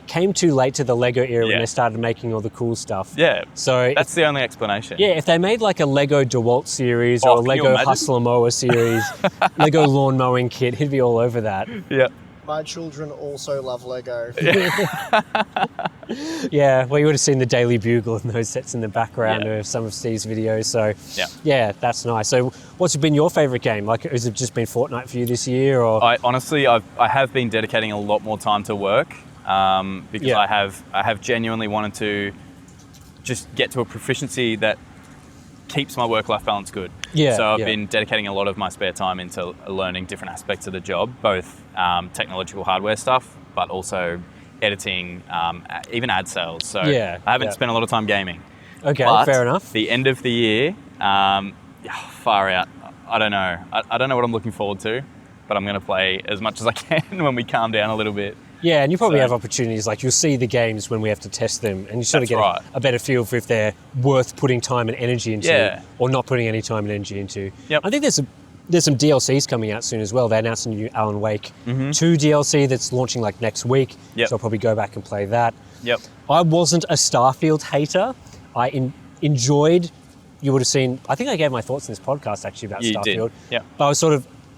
came too late to the Lego era when they started making all the cool stuff. Yeah. So that's the only explanation. Yeah, if they made like a Lego DeWalt series or a Lego Hustler Mower series, Lego Lawn Mowing Kit, he'd be all over that. Yeah. My children also love Lego. Yeah, well, you would have seen the Daily Bugle and those sets in the background of some of Steve's videos. So yeah, that's nice. So what's been your favourite game? Like, has it just been Fortnite for you this year? Or I have been dedicating a lot more time to work because I have genuinely wanted to just get to a proficiency that keeps my work-life balance good. Yeah. So I've been dedicating a lot of my spare time into learning different aspects of the job, both technological hardware stuff, but also editing, even ad sales. So I haven't spent a lot of time gaming. Okay, but fair enough. The end of the year, far out. I don't know. I don't know what I'm looking forward to, but I'm going to play as much as I can when we calm down a little bit. Yeah, and you probably have opportunities, like you'll see the games when we have to test them, and you sort of get a better feel for if they're worth putting time and energy into or not putting any time and energy into. Yep. I think there's some DLCs coming out soon as well. They announced a new Alan Wake 2 DLC that's launching like next week, so I'll probably go back and play that. Yep. I wasn't a Starfield hater. I enjoyed, you would have seen, I think I gave my thoughts in this podcast actually about Starfield. Yeah. But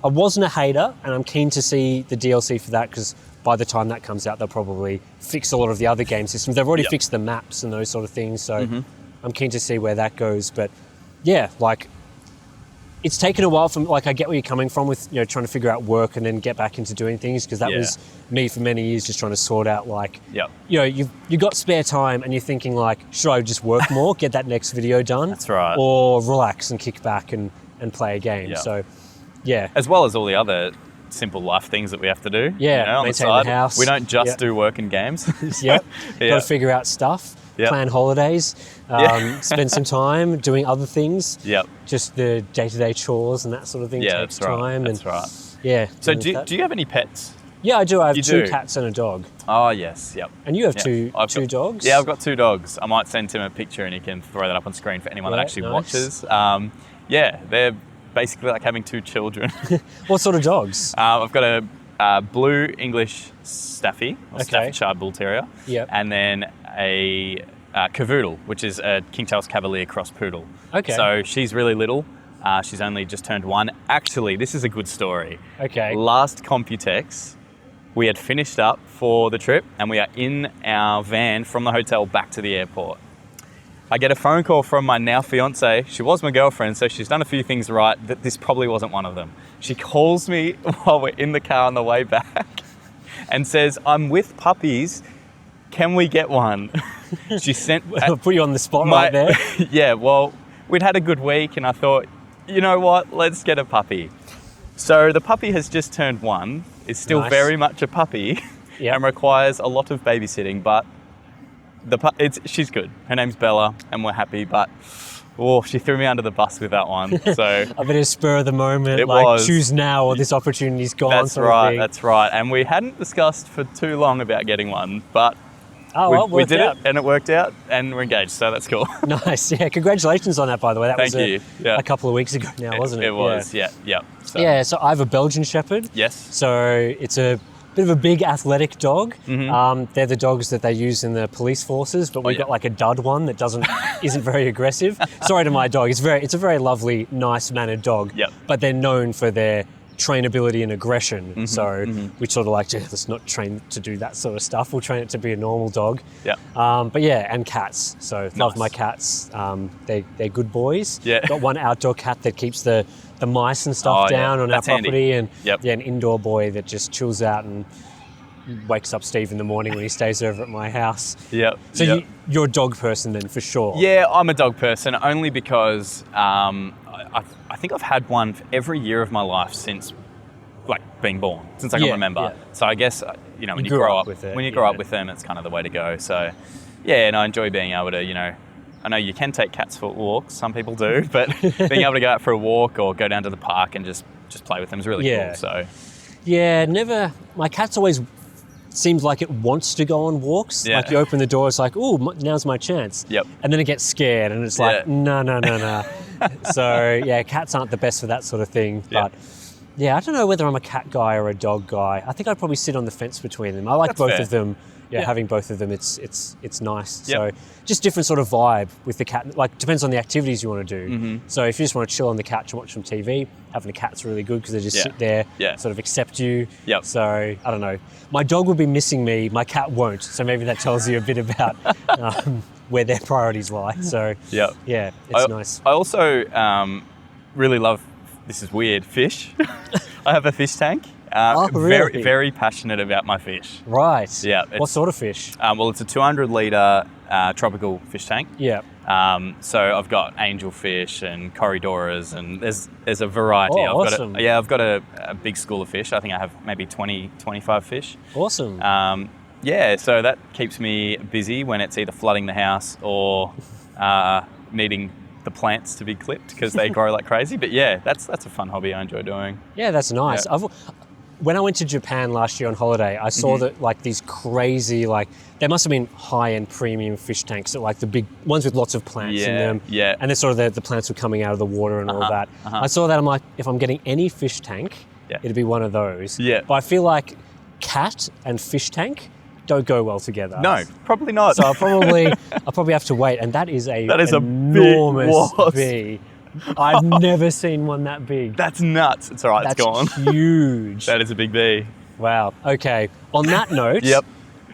I wasn't a hater, and I'm keen to see the DLC for that, because by the time that comes out, they'll probably fix a lot of the other game systems. They've already fixed the maps and those sort of things, so I'm keen to see where that goes. But yeah, like, it's taken a while from, like, I get where you're coming from with, trying to figure out work and then get back into doing things, because that was me for many years, just trying to sort out, like, you've got spare time and you're thinking, like, should I just work more, get that next video done? That's right. Or relax and kick back and play a game. So, yeah. As well as all the other simple life things that we have to do. Yeah, on maintain the side. The house. We don't just do work and games. Got to figure out stuff, plan holidays, spend some time doing other things. Just the day-to-day chores and that sort of thing takes time. That's right. Yeah. So do you have any pets? Yeah, I do. I have 2 cats and a dog. Oh, yes. Yep. And you have two dogs? Yeah, I've got 2 dogs. I might send Tim a picture and he can throw that up on screen for anyone that actually watches. They're basically like having 2 children. What sort of dogs? I've got a blue English Staffy, or Staffordshire Bull Terrier, and then a Cavoodle, which is a King Charles Cavalier cross poodle. Okay. So she's really little. She's only just turned 1. Actually, this is a good story. Okay. Last Computex, we had finished up for the trip and we are in our van from the hotel back to the airport. I get a phone call from my now fiance. She was my girlfriend, so she's done a few things right. That this probably wasn't one of them. She calls me while we're in the car on the way back and says, "I'm with puppies. Can we get one?" She sent... I'll put you on the spot right there. Yeah, well, we'd had a good week and I thought, you know what? Let's get a puppy. So the puppy has just turned 1. Is still Nice. very much a puppy Yep. and requires a lot of babysitting, but she's good. Her name's Bella, and we're happy. But she threw me under the bus with that one. So A bit of spur of the moment, It like was. choose now or this opportunity's gone. that's sort of right. thing. That's right. And we hadn't discussed for too long about getting one, but Oh, well, we worked did out. it, and it worked out, and we're engaged. So that's cool. Nice. Yeah, congratulations on that, by the way. That Thank was you. Yeah. a couple of weeks ago now, wasn't it? It was. Yeah. So, Yeah, so I have a Belgian Shepherd. Yes. So it's a bit of a big athletic dog. Mm-hmm. They're the dogs that they use in the police forces, but we've yeah. got like a dud one that isn't very aggressive. Sorry to my dog. It's a very lovely, nice mannered dog. Yep. But they're known for their trainability and aggression. Mm-hmm, so we sort of like, let's not train to do that sort of stuff. We'll train it to be a normal dog. Yeah. But yeah, and cats. So love Nice. my cats. They're good boys. Yeah. Got one outdoor cat that keeps the mice and stuff Oh, yeah. down on That's our handy. property, and Yep. yeah, an indoor boy that just chills out and wakes up Steve in the morning when he stays over at my house. Yeah. So you're a dog person then, for sure. Yeah, I'm a dog person only because I think I've had one for every year of my life since like being born, since I can Yeah, remember. yeah. So I guess when you grew grow up up with it, when you grow yeah. up with them, it's kind of the way to go. So yeah, and I enjoy being able to I know you can take cats for walks, some people do, but being able to go out for a walk or go down to the park and just play with them is really Yeah. cool. So Yeah, never. My cat's always seems like it wants to go on walks. Yeah. Like you open the door, it's like, oh, now's my chance. Yep. And then it gets scared, and it's like, Yeah. no. So yeah, cats aren't the best for that sort of thing. Yeah. But yeah, I don't know whether I'm a cat guy or a dog guy. I think I'd probably sit on the fence between them. I like That's both fair. of them. Yeah, Yeah. having both of them, it's nice. Yep. So just different sort of vibe with the cat. Like depends on the activities you want to do. Mm-hmm. So if you just want to chill on the couch and watch some TV, having a cat's really good because they just Yeah. sit there, Yeah. sort of accept you. Yep. So I don't know. My dog would be missing me. My cat won't. So maybe that tells you a bit about where their priorities lie. So Yep. yeah, it's nice. I also really love, this is weird, fish. I have a fish tank. Oh, Very, really? very passionate about my fish. Right. Yeah, What it's- sort of fish? Well, it's a 200 litre tropical fish tank. Yeah. So I've got angelfish and corridoras, and there's a variety. Oh, awesome. I've got a big school of fish. I think I have maybe 20, 25 fish. Awesome. Yeah, so that keeps me busy when it's either flooding the house or needing the plants to be clipped because they grow like crazy. But yeah, that's a fun hobby I enjoy doing. Yeah, that's nice. Yeah. When I went to Japan last year on holiday, I saw Mm-hmm. that like these crazy, like there must have been high-end premium fish tanks, that, like the big ones with lots of plants in Yeah, them. yeah. And then sort of the plants were coming out of the water and all that. I saw that, I'm like, if I'm getting any fish tank, Yeah. it'd be one of those. Yeah. But I feel like cat and fish tank don't go well together. No, probably not. So I'll probably have to wait. And that is a That is a big enormous wasp. bee. I've never seen one that big. That's nuts. It's all right, That's it's gone. huge. That is a big bee. Wow. Okay. On that note, Yep.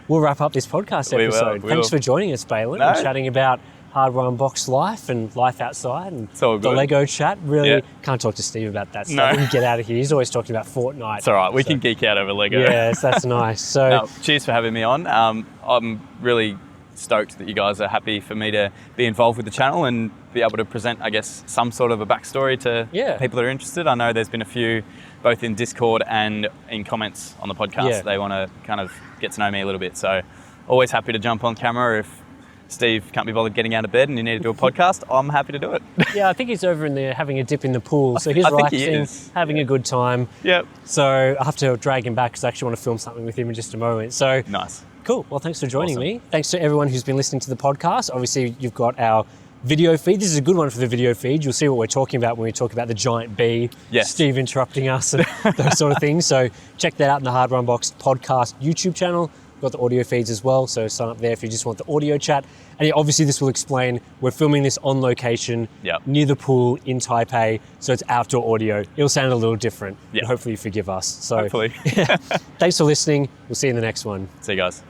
we'll wrap up this podcast We will, episode. we Thanks will. for joining us, Balin, No. and chatting about Hardware Unboxed life and life outside and It's all the good. Lego chat. Really Yeah. can't talk to Steve about that stuff. No. We can get out of here. He's always talking about Fortnite. It's all right. We So- can geek out over Lego. Yes, that's nice. So No, cheers for having me on. I'm really stoked that you guys are happy for me to be involved with the channel and be able to present, I guess, some sort of a backstory to Yeah. people that are interested. I know there's been a few, both in Discord and in comments on the podcast. Yeah. They want to kind of get to know me a little bit. So always happy to jump on camera if Steve can't be bothered getting out of bed and you need to do a podcast. I'm happy to do it. yeah, I think he's over in there having a dip in the pool. So he's I think he relaxing, is. having a good time. Yep. So I have to drag him back because I actually want to film something with him in just a moment. So Nice. cool. Well, thanks for joining Awesome. me. Thanks to everyone who's been listening to the podcast. Obviously, you've got our video feed. This is a good one for the video feed. You'll see what we're talking about when we talk about the giant bee, Yes. Steve interrupting us, and those sort of things. So check that out in the Hardware Unboxed podcast YouTube channel. We've got the audio feeds as well, so sign up there if you just want the audio chat. And yeah, obviously this will explain, we're filming this on location, Yep. near the pool in Taipei, so it's outdoor audio. It'll sound a little different, Yep. and hopefully you forgive us. So Hopefully. thanks for listening. We'll see you in the next one. See you guys.